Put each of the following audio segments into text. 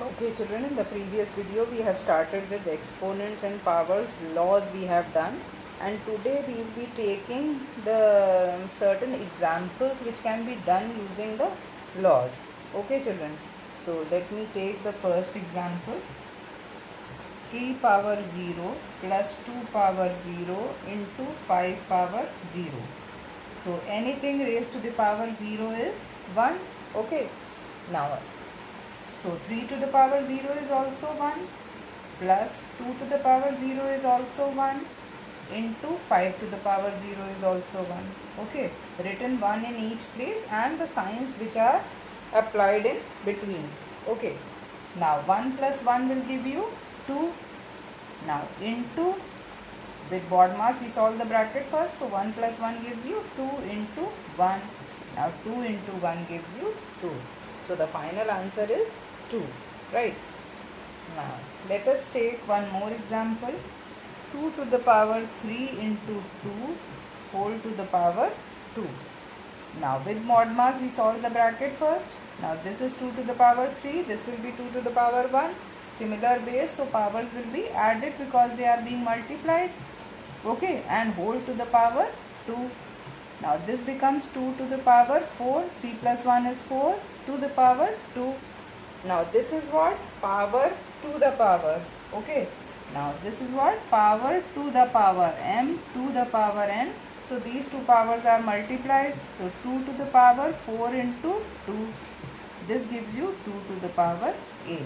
Okay children, in the previous video we have started with exponents and powers laws we have done, and today we will be taking the certain examples which can be done using the laws. Okay children, so let me take the first example. 3 power 0 plus 2 power 0 into 5 power 0. So anything raised to the power 0 is 1. Okay, now so 3 to the power 0 is also 1, plus 2 to the power 0 is also 1, into 5 to the power 0 is also 1. Okay, written 1 in each place and the signs which are applied in between. Okay, now 1 plus 1 will give you 2. Now into, with BODMAS we solve the bracket first, so 1 plus 1 gives you 2 into 1. Now 2 into 1 gives you 2. So the final answer is 2, right? Now let us take one more example. 2 to the power 3 into 2 whole to the power 2. Now with BODMAS we solve the bracket first. Now this is 2 to the power 3, this will be 2 to the power 1. Similar base, so powers will be added because they are being multiplied. Okay, and whole to the power 2. Now this becomes 2 to the power 4, 3 plus 1 is 4, to the power 2. Now this is what? Power to the power. Okay, now this is what? Power to the power, m to the power n. So these two powers are multiplied. So 2 to the power 4 into 2. This gives you 2 to the power 8.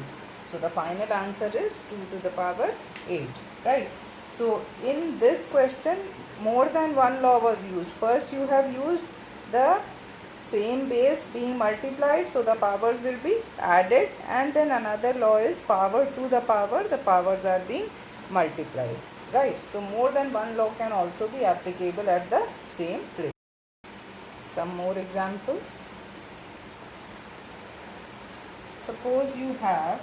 So the final answer is 2 to the power 8, right? So in this question more than one law was used. First you have used the same base being multiplied, so the powers will be added, and then another law is power to the power, the powers are being multiplied, right? So more than one law can also be applicable at the same place. Some more examples. Suppose you have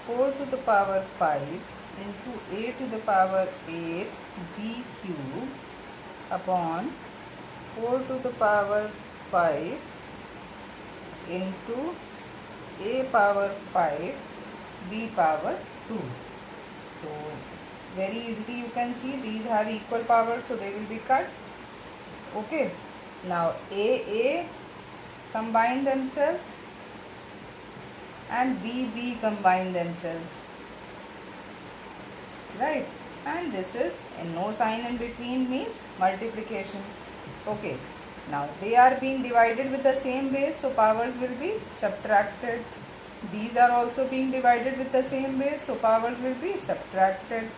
4 to the power 5 into a to the power 8 b cube upon 4 to the power 5 into a power 5 b power 2. So very easily you can see these have equal powers, so they will be cut. Okay, now a combine themselves and b combine themselves, right? And this is, and no sign in between means multiplication. Okay, now they are being divided with the same base, so powers will be subtracted. These are also being divided with the same base, so powers will be subtracted.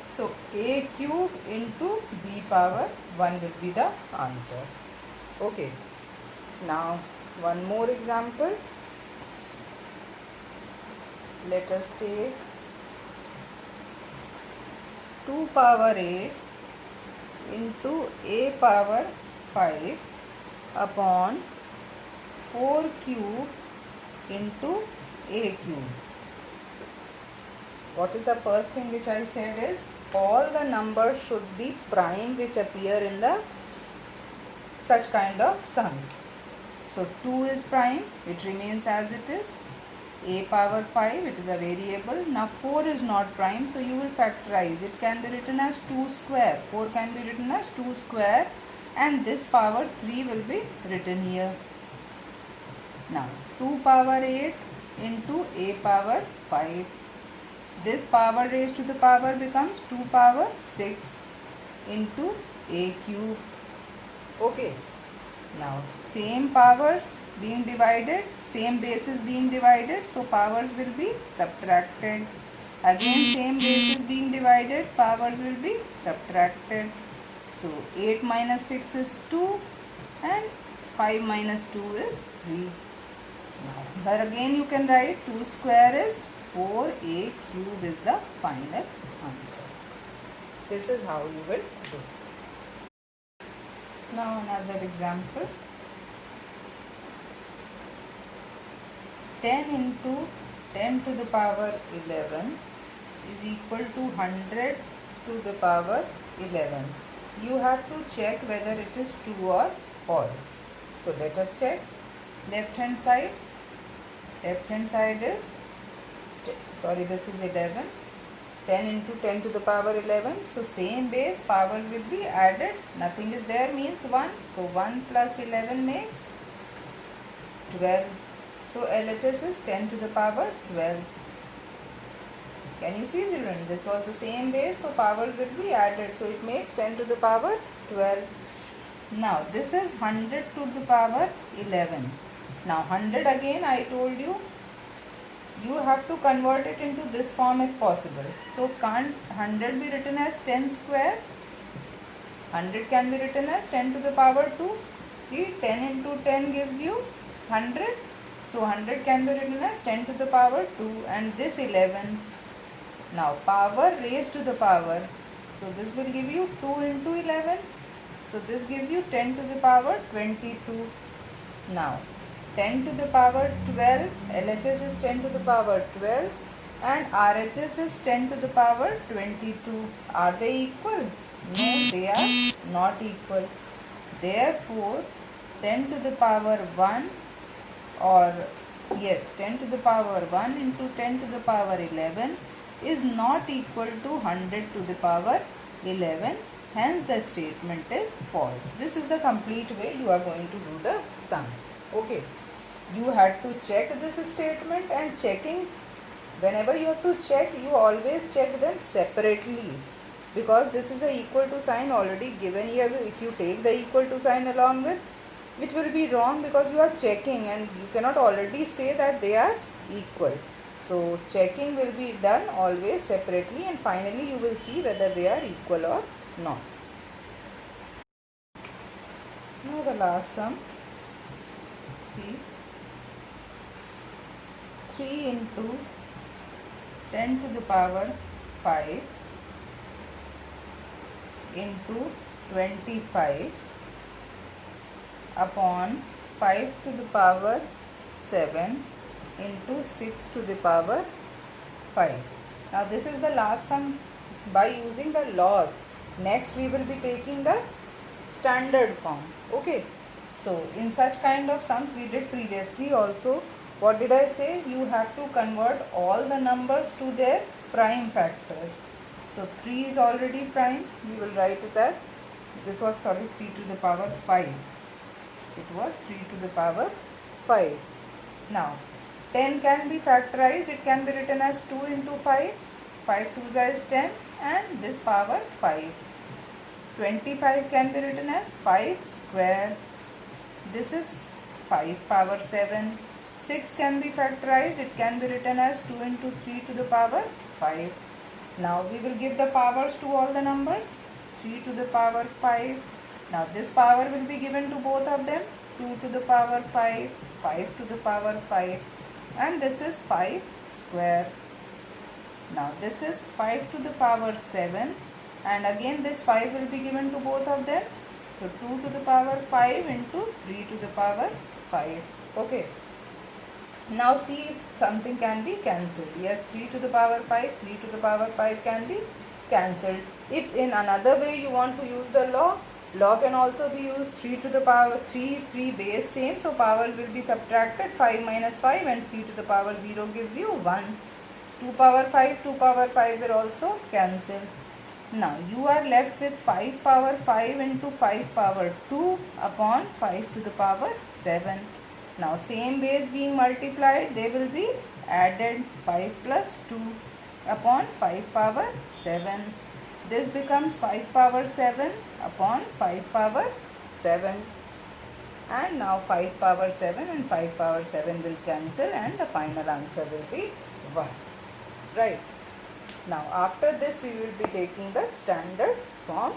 So a cube into b power 1 will be the answer. Okay, now one more example. Let us take 2 power 8 into a power 5 upon 4 cube into a cube. What is the first thing which I said is all the numbers should be prime which appear in the such kind of sums. So 2 is prime, it remains as it is. A power 5, it is a variable. Now 4 is not prime, so you will factorize. It can be written as 2 square. 4 can be written as 2 square, and this power 3 will be written here. Now 2 power 8 into a power 5. This power raised to the power becomes 2 power 6 into a cube. Okay. Now same powers being divided, same bases being divided, so powers will be subtracted. Again same bases being divided, powers will be subtracted. So 8 minus 6 is 2 and 5 minus 2 is 3. Now here again you can write 2 square is 4, a cube is the final answer. This is how you will do. Now another example. 10 into 10 to the power 11 is equal to 100 to the power 11. You have to check whether it is true or false. So let us check. Left hand side left hand side is, sorry, this is 11, 10 into 10 to the power 11. So same base, powers will be added, nothing is there means 1. So 1 plus 11 makes 12. So LHS is 10 to the power 12. Can you see, children? This was the same base, so powers will be added. So it makes 10 to the power 12. Now this is 100 to the power 11. Now 100 again I told you, you have to convert it into this form if possible. So can't 100 be written as 10 square? 100 can be written as 10 to the power 2. See, 10 into 10 gives you 100. So 100 can be written as 10 to the power 2, and this 11. Now power raised to the power. So this will give you 2 into 11. So this gives you 10 to the power 22. Now 10 to the power 12, LHS is 10 to the power 12 and RHS is 10 to the power 22. Are they equal? No, they are not equal. Therefore 10 to the power 1, or yes, 10 to the power 1 into 10 to the power 11 is not equal to 100 to the power 11. Hence the statement is false. This is the complete way you are going to do the sum. Okay. You had to check this statement, and checking, whenever you have to check, you always check them separately, because this is a equal to sign already given here. If you take the equal to sign along with, it will be wrong, because you are checking and you cannot already say that they are equal. So checking will be done always separately, and finally you will see whether they are equal or not. Now the last sum. See, 3 into 10 to the power 5 into 25 upon 5 to the power 7 into 6 to the power 5. Now this is the last sum by using the laws. Next we will be taking the standard form. Okay. So in such kind of sums we did previously also. What did I say? You have to convert all the numbers to their prime factors. So 3 is already prime. We will write that. This was 3 to the power 5. It was 3 to the power 5. Now 10 can be factorized. It can be written as 2 into 5. 5 2s is 10, and this power 5. 25 can be written as 5 square. This is 5 power 7. 6 can be factorized. It can be written as 2 into 3 to the power 5. Now we will give the powers to all the numbers. 3 to the power 5. Now this power will be given to both of them. 2 to the power 5, 5 to the power 5, and this is 5 square. Now this is 5 to the power 7, and again this 5 will be given to both of them. So 2 to the power 5 into 3 to the power 5. Okay. Now see if something can be cancelled. Yes, 3 to the power 5, 3 to the power 5 can be cancelled. If in another way you want to use the law can also be used. 3 to the power 3 base same, so powers will be subtracted. 5 minus 5 and 3 to the power 0 gives you 1. 2 power 5 will also cancel. Now you are left with 5 power 5 into 5 power 2 upon 5 to the power 7. Now same base being multiplied, they will be added. 5 plus 2 upon 5 power 7. This becomes 5 power 7 upon 5 power 7. And now 5 power 7 and 5 power 7 will cancel, and the final answer will be 1. Right. Now after this we will be taking the standard form